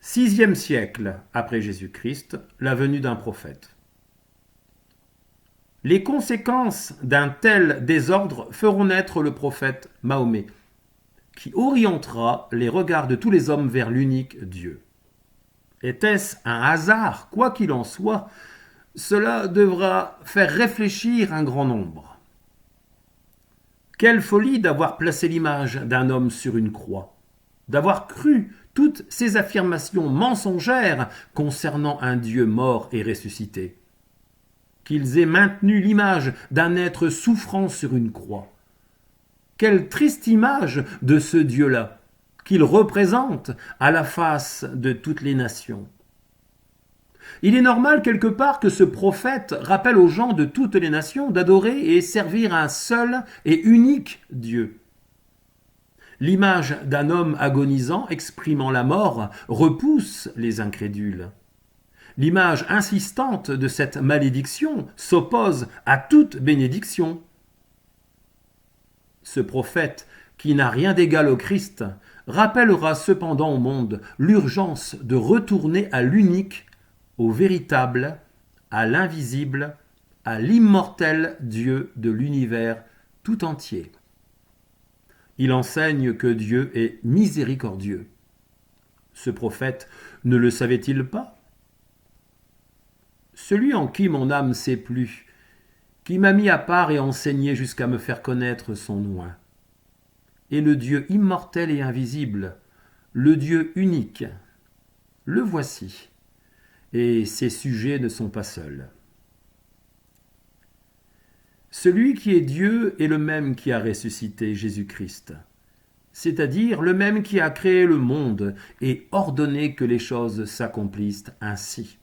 6e siècle après Jésus-Christ, la venue d'un prophète. Les conséquences d'un tel désordre feront naître le prophète Mahomet, qui orientera les regards de tous les hommes vers l'unique Dieu. Était-ce un hasard? Quoi qu'il en soit, cela devra faire réfléchir un grand nombre. Quelle folie d'avoir placé l'image d'un homme sur une croix, d'avoir cru toutes ces affirmations mensongères concernant un Dieu mort et ressuscité, qu'ils aient maintenu l'image d'un être souffrant sur une croix. Quelle triste image de ce Dieu-là, qu'il représente à la face de toutes les nations. Il est normal quelque part que ce prophète rappelle aux gens de toutes les nations d'adorer et servir un seul et unique Dieu. L'image d'un homme agonisant exprimant la mort repousse les incrédules. L'image insistante de cette malédiction s'oppose à toute bénédiction. Ce prophète, qui n'a rien d'égal au Christ, rappellera cependant au monde l'urgence de retourner à l'unique, au véritable, à l'invisible, à l'immortel Dieu de l'univers tout entier. Il enseigne que Dieu est miséricordieux. Ce prophète ne le savait-il pas? Celui en qui mon âme s'est plu, qui m'a mis à part et enseigné jusqu'à me faire connaître son nom, est le Dieu immortel et invisible, le Dieu unique. Le voici, et ses sujets ne sont pas seuls. Celui qui est Dieu est le même qui a ressuscité Jésus-Christ, c'est-à-dire le même qui a créé le monde et ordonné que les choses s'accomplissent ainsi.